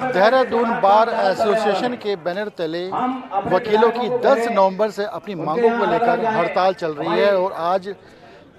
Dehradun bar association के banner तले वकीलों की 10 नवंबर से अपनी मांगों को लेकर हड़ताल चल रही है और आज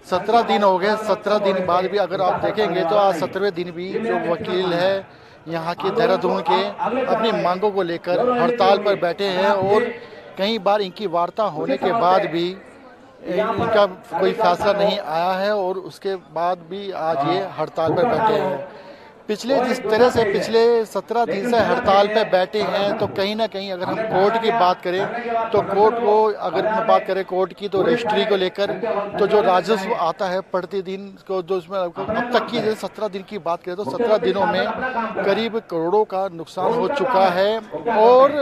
17 दिन हो गए। 17 दिन बाद भी अगर आप देखेंगे तो आज 17वें दिन भी जो वकील है यहाँ के देहरादून के अपनी मांगों को लेकर हड़ताल पर बैठे हैं और कई बार इनकी वार्ता होने के बाद भी इनका कोई फैसला नहीं आया है और उसके बाद भी आज ये हड़ताल पर बैठे हैं। जिस तरह से पिछले 17 दिन से हड़ताल पे बैठे हैं तो कहीं ना कहीं अगर हम कोर्ट की बात करें तो कोर्ट को अगर हम बात करें कोर्ट की तो रजिस्ट्री को लेकर तो जो राजस्व आता है प्रतिदिन को जो उसमें अब तक की 17 दिन की बात करें तो 17 दिनों में करीब करोड़ों का नुकसान हो चुका है। और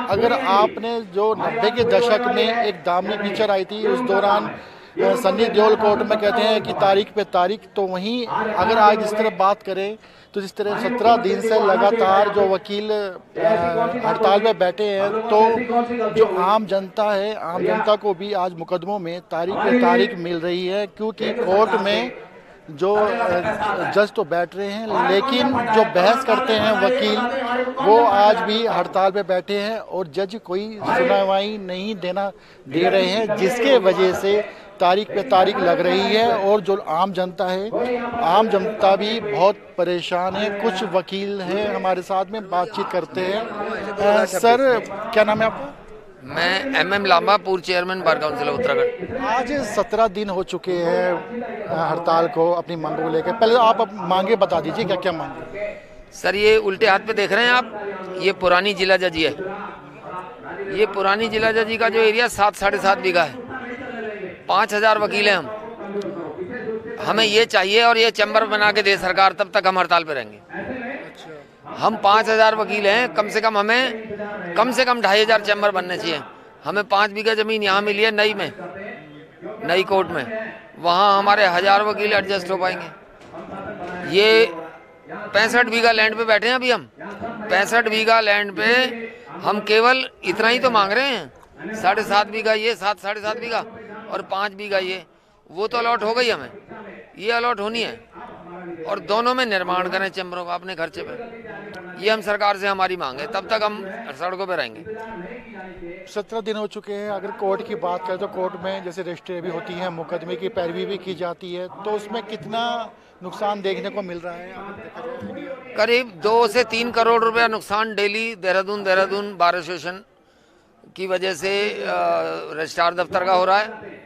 अगर आपने जो 90 के दशक में एक दामनी पिक्चर आई थी उस दौरान सन्नी देओल कोर्ट में कहते हैं कि तारीख पे तारीख, तो वहीं अगर आज इस तरह बात करें तो जिस तरह 17 दिन से लगातार जो वकील हड़ताल में बैठे हैं तो जो आम जनता है आम जनता को भी आज मुकदमों में तारीख पे तारीख मिल रही है क्योंकि कोर्ट में जो जज तो बैठ रहे हैं लेकिन जो बहस करते हैं वकील वो आज भी हड़ताल पे बैठे हैं और जज कोई सुनवाई नहीं दे रहे हैं जिसके वजह से तारीख पे तारीख लग रही है। और जो आम जनता है आम जनता भी बहुत परेशान है। कुछ वकील हैं हमारे साथ में बातचीत करते हैं। सर क्या नाम है आपका? मैं MM लांबा, पूर्व चेयरमैन बार काउंसिल उत्तराखंड। आज 17 दिन हो चुके हैं हड़ताल को अपनी मांगों को लेकर। पहले आप मांगे बता दीजिए क्या क्या मांगे। सर ये उल्टे हाथ पे देख रहे हैं आप, ये पुरानी जिला जजी है। ये पुरानी जिला जजी का जो एरिया 7-7.5 बीघा है। 5000 वकील हैं हमें ये चाहिए और ये चैम्बर बना के दे सरकार, तब तक हम हड़ताल पे रहेंगे। हम 5000 वकील हैं, कम से कम हमें कम से कम 2500 चैम्बर बनने चाहिए। हमें 5 बीघा जमीन यहाँ मिली है नई कोर्ट में, वहाँ हमारे 1000 वकील एडजस्ट हो पाएंगे। ये 65 बीघा लैंड पे बैठे हैं अभी हम। 65 बीघा लैंड पे हम केवल इतना ही तो मांग रहे हैं, 7.5 बीघा ये, 7-7.5 बीघा और 5 बीघा ये, वो तो अलॉट हो गई हमें, ये अलॉट होनी है। और दोनों में निर्माण करें चैम्बरों का अपने खर्चे पे, ये हम सरकार से हमारी मांग है, तब तक हम सड़कों पे रहेंगे। 17 दिन हो चुके हैं। अगर कोर्ट की बात करें तो कोर्ट में जैसे रजिस्ट्री भी होती है, मुकदमे की पैरवी भी की जाती है, तो उसमें कितना नुकसान देखने को मिल रहा है? करीब 2 से 3 करोड़ रुपया नुकसान डेली देहरादून बार एसोसिएशन की वजह से रजिस्ट्रार दफ्तर का हो रहा है।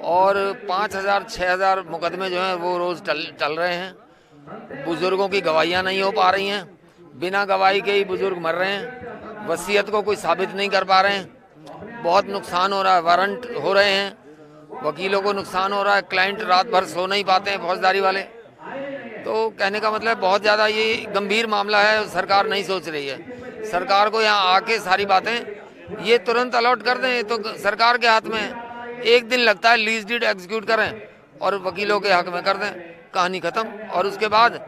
और 5000-6000 मुकदमे जो हैं वो रोज़ चल रहे हैं। बुज़ुर्गों की गवाहियाँ नहीं हो पा रही हैं, बिना गवाही के ही बुज़ुर्ग मर रहे हैं, वसीयत को कोई साबित नहीं कर पा रहे हैं। बहुत नुकसान हो रहा है, वारंट हो रहे हैं, वकीलों को नुकसान हो रहा है, क्लाइंट रात भर सो नहीं पाते हैं फौजदारी वाले। तो कहने का मतलब बहुत ज़्यादा ये गंभीर मामला है, सरकार नहीं सोच रही है। सरकार को यहाँ आके सारी बातें ये तुरंत अलॉट कर दें तो सरकार के हाथ में है। एक दिन लगता है, लीज डीड एग्जीक्यूट करें और वकीलों के हक में कर दें, कहानी ख़त्म। और उसके बाद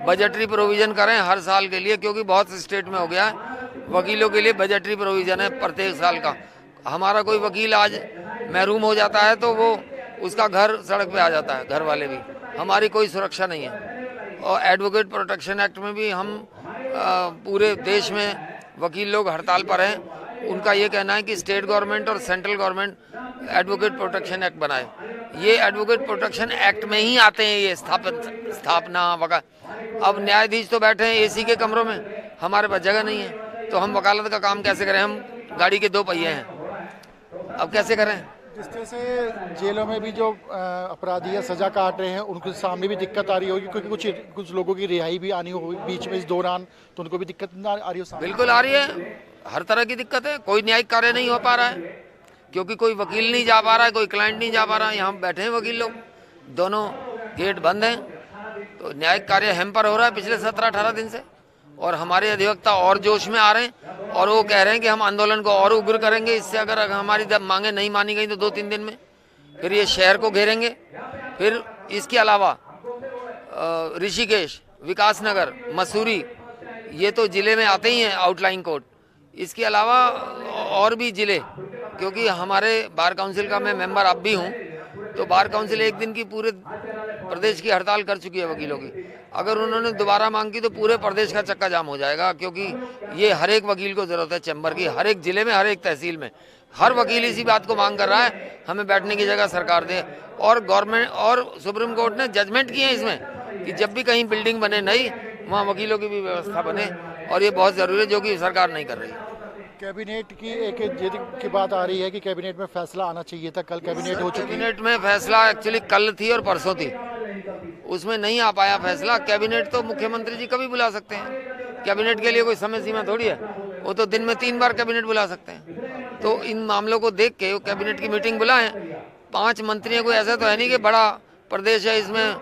बजटरी प्रोविज़न करें हर साल के लिए, क्योंकि बहुत से स्टेट में हो गया है वकीलों के लिए बजटरी प्रोविज़न है प्रत्येक साल का। हमारा कोई वकील आज महरूम हो जाता है तो वो उसका घर सड़क पे आ जाता है, घर वाले भी, हमारी कोई सुरक्षा नहीं है। और एडवोकेट प्रोटेक्शन एक्ट में भी हम पूरे देश में वकील लोग हड़ताल पर हैं। उनका ये कहना है कि स्टेट गवर्नमेंट और central government advocate protection act बनाए। ये एडवोकेट प्रोटेक्शन एक्ट में ही आते हैं ये स्थापना वगैरह। अब न्यायाधीश तो बैठे हैं एसी के कमरों में, हमारे पास जगह नहीं है, तो हम वकालत का काम कैसे करें? हम गाड़ी के 2 पहिए हैं, अब कैसे करें? जिस तरह से जेलों में भी जो अपराधी है सजा काट रहे हैं उनके सामने भी दिक्कत आ रही होगी, क्योंकि कुछ लोगों की रिहाई भी आनी होगी बीच में इस दौरान, तो उनको भी दिक्कत आ रही हो? बिल्कुल आ रही है, हर तरह की दिक्कत है। कोई न्यायिक कार्य नहीं हो पा रहा है क्योंकि कोई वकील नहीं जा पा रहा है, कोई क्लाइंट नहीं जा पा रहा है। यहाँ बैठे हैं वकील लोग, दोनों गेट बंद हैं, तो न्यायिक कार्य हैम्पर हो रहा है पिछले 17-18 दिन से। और हमारे अधिवक्ता और जोश में आ रहे हैं और वो कह रहे हैं कि हम आंदोलन को और उग्र करेंगे, इससे अगर हमारी मांगे नहीं मानी गई तो 2-3 दिन में फिर ये शहर को घेरेंगे। फिर इसके अलावा ऋषिकेश, विकासनगर, मसूरी, ये तो ज़िले में आते ही हैं आउटलाइन कोर्ट। इसके अलावा और भी ज़िले, क्योंकि हमारे बार काउंसिल का मैं मेंबर अब भी हूँ, तो बार काउंसिल एक दिन की पूरे प्रदेश की हड़ताल कर चुकी है वकीलों की। अगर उन्होंने दोबारा मांग की तो पूरे प्रदेश का चक्का जाम हो जाएगा, क्योंकि ये हर एक वकील को जरूरत है चैम्बर की, हर एक जिले में, हर एक तहसील में। हर वकील इसी बात को मांग कर रहा है, हमें बैठने की जगह सरकार दे। और गवर्नमेंट और सुप्रीम कोर्ट ने जजमेंट किए हैं इसमें कि जब भी कहीं बिल्डिंग बने नई, वहाँ वकीलों की भी व्यवस्था बने, और ये बहुत ज़रूरी है, जो कि सरकार नहीं कर रही है। कैबिनेट की एक जिद की बात आ रही है कि कैबिनेट में फैसला आना चाहिए था, कल कैबिनेट हो चुकी है। कैबिनेट में फैसला एक्चुअली कल थी और परसों थी, उसमें नहीं आ पाया फैसला। कैबिनेट तो मुख्यमंत्री जी कभी बुला सकते हैं, कैबिनेट के लिए कोई समय सीमा थोड़ी है, वो तो दिन में 3 बार कैबिनेट बुला सकते हैं। तो इन मामलों को देख के वो कैबिनेट की मीटिंग बुलाएं। 5 मंत्री हैं, कोई ऐसा तो है नहीं कि बड़ा प्रदेश है इसमें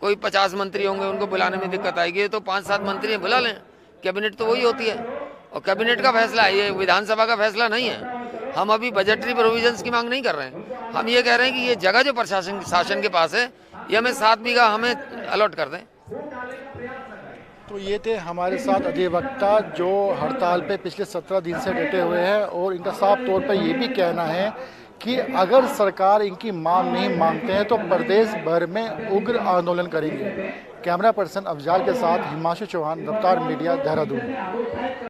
कोई 50 मंत्री होंगे, उनको बुलाने में दिक्कत आएगी। तो 5-7 मंत्री बुला लें, कैबिनेट तो वही होती है, और कैबिनेट का फैसला है, ये विधानसभा का फैसला नहीं है। हम अभी बजटरी प्रोविजंस की मांग नहीं कर रहे हैं, हम ये कह रहे हैं कि ये जगह जो प्रशासन शासन के पास है, ये हमें 7 बीघा हमें अलॉट कर दें। तो ये थे हमारे साथ अधिवक्ता जो हड़ताल पे पिछले 17 दिन से डटे हुए हैं, और इनका साफ तौर पर ये भी कहना है कि अगर सरकार इनकी मांग नहीं मानते हैं तो प्रदेश भर में उग्र आंदोलन करेंगे। कैमरा पर्सन अफजाल के साथ हिमांशु चौहान, रफ्तार मीडिया, देहरादून।